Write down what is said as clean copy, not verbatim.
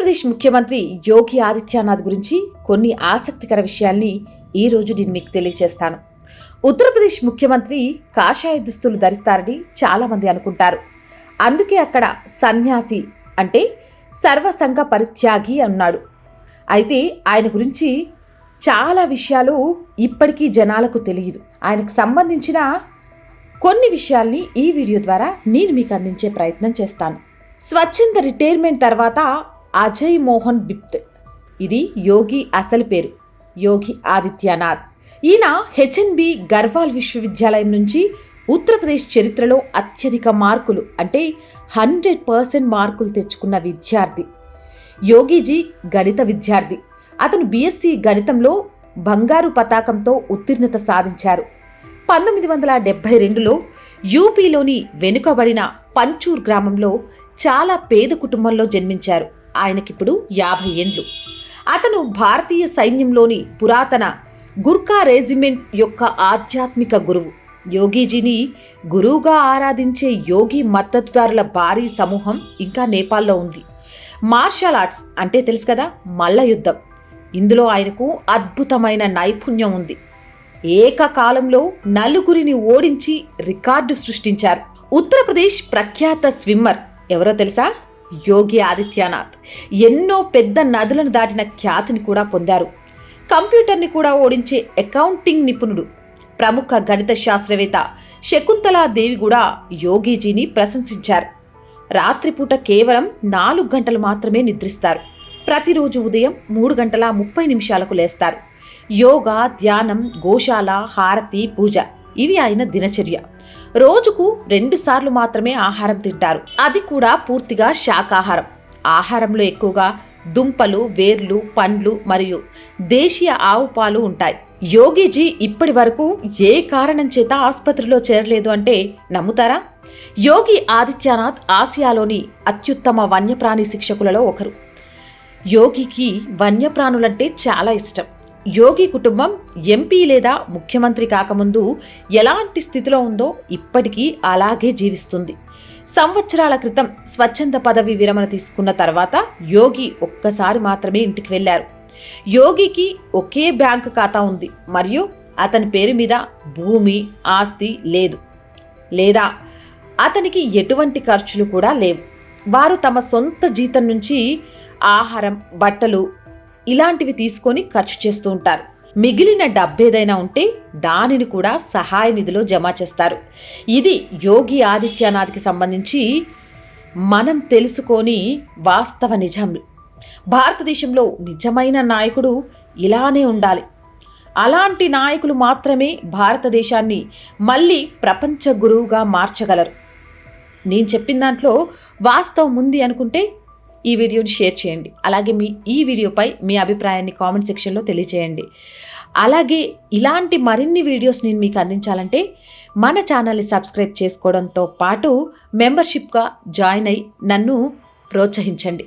ఉత్తరప్రదేశ్ ముఖ్యమంత్రి యోగి ఆదిత్యనాథ్ గురించి కొన్ని ఆసక్తికర విషయాల్ని ఈరోజు నేను మీకు తెలియజేస్తాను. ఉత్తరప్రదేశ్ ముఖ్యమంత్రి కాషాయ దుస్తులు ధరిస్తారని చాలామంది అనుకుంటారు. అందుకే అక్కడ సన్యాసి అంటే సర్వసంగ పరిత్యాగి అన్నాడు. అయితే ఆయన గురించి చాలా విషయాలు ఇప్పటికీ జనాలకు తెలియదు. ఆయనకు సంబంధించిన కొన్ని విషయాల్ని ఈ వీడియో ద్వారా నేను మీకు అందించే ప్రయత్నం చేస్తాను. స్వచ్ఛంద రిటైర్మెంట్ తర్వాత అజయ్ మోహన్ బిప్త్, ఇది యోగి అసలు పేరు యోగి ఆదిత్యనాథ్. ఈయన హెచ్ఎన్బి గర్వాల్ విశ్వవిద్యాలయం నుంచి ఉత్తరప్రదేశ్ చరిత్రలో అత్యధిక మార్కులు అంటే 100% మార్కులు తెచ్చుకున్న విద్యార్థి. యోగీజీ గణిత విద్యార్థి. అతను బీఎస్సీ గణితంలో బంగారు పతాకంతో ఉత్తీర్ణత సాధించారు. 1972లో యూపీలోని వెనుకబడిన పంచూర్ గ్రామంలో చాలా పేద కుటుంబంలో జన్మించారు. ఆయనకిప్పుడు 50 ఏండ్లు. అతను భారతీయ సైన్యంలోని పురాతన గుర్ఖా రెజిమెంట్ యొక్క ఆధ్యాత్మిక గురువు. యోగీజీని గురువుగా ఆరాధించే యోగి మద్దతుదారుల భారీ సమూహం ఇంకా నేపాల్లో ఉంది. మార్షల్ ఆర్ట్స్ అంటే తెలుసు కదా, మల్ల యుద్ధం. ఇందులో ఆయనకు అద్భుతమైన నైపుణ్యం ఉంది. ఏకకాలంలో నలుగురిని ఓడించి రికార్డు సృష్టించారు. ఉత్తరప్రదేశ్ ప్రఖ్యాత స్విమ్మర్ ఎవరో తెలుసా? యోగి ఆదిత్యనాథ్. ఎన్నో పెద్ద నదులను దాటిన ఖ్యాతిని కూడా పొందారు. కంప్యూటర్ని కూడా ఓడించే అకౌంటింగ్ నిపుణుడు. ప్రముఖ గణిత శాస్త్రవేత్త శకుంతలాదేవి కూడా యోగీజీని ప్రశంసించారు. రాత్రిపూట కేవలం 4 గంటలు మాత్రమే నిద్రిస్తారు. ప్రతిరోజు ఉదయం 3 గంటల 30 నిమిషాలకు లేస్తారు. యోగా, ధ్యానం, గోశాల, హారతి, పూజ ఇవి ఆయన దినచర్య. రోజుకు 2 సార్లు మాత్రమే ఆహారం తింటారు. అది కూడా పూర్తిగా శాకాహారం. ఆహారంలో ఎక్కువగా దుంపలు, వేర్లు, పండ్లు మరియు దేశీయ ఆవు పాలు ఉంటాయి. యోగీజీ ఇప్పటి వరకు ఏ కారణం చేత ఆసుపత్రిలో చేరలేదు అంటే నమ్ముతారా? యోగి ఆదిత్యనాథ్ ఆసియాలోని అత్యుత్తమ వన్యప్రాణి శిక్షకులలో ఒకరు. యోగికి వన్యప్రాణులంటే చాలా ఇష్టం. యోగి కుటుంబం ఎంపీ లేదా ముఖ్యమంత్రి కాకముందు ఎలాంటి స్థితిలో ఉందో ఇప్పటికీ అలాగే జీవిస్తుంది. సంవత్సరాల క్రితం స్వచ్ఛంద పదవి విరమణ తీసుకున్న తర్వాత యోగి ఒక్కసారి మాత్రమే ఇంటికి వెళ్లారు. యోగికి ఒకే బ్యాంకు ఖాతా ఉంది మరియు అతని పేరు మీద భూమి, ఆస్తి లేదు, లేదా అతనికి ఎటువంటి ఖర్చులు కూడా లేవు. వారు తమ సొంత జీతం నుంచి ఆహారం, బట్టలు ఇలాంటివి తీసుకొని ఖర్చు చేస్తూ ఉంటారు. మిగిలిన డబ్బేదైనా ఉంటే దానిని కూడా సహాయ నిధిలో జమ చేస్తారు. ఇది యోగి ఆదిత్యనాథ్కి సంబంధించి మనం తెలుసుకొని వాస్తవ నిజాలు. భారతదేశంలో నిజమైన నాయకుడు ఇలానే ఉండాలి. అలాంటి నాయకులు మాత్రమే భారతదేశాన్ని మళ్ళీ ప్రపంచ గురువుగా మార్చగలరు. నేను చెప్పిన దాంట్లో వాస్తవం ఉంది అనుకుంటే ఈ వీడియోని షేర్ చేయండి. అలాగే ఈ వీడియోపై మీ అభిప్రాయాన్ని కామెంట్ సెక్షన్లో తెలియజేయండి. అలాగే ఇలాంటి మరిన్ని వీడియోస్ నేను మీకు అందించాలంటే మన ఛానల్ని సబ్స్క్రైబ్ చేసుకోవడంతో పాటు మెంబర్షిప్గా జాయిన్ అయి నన్ను ప్రోత్సహించండి.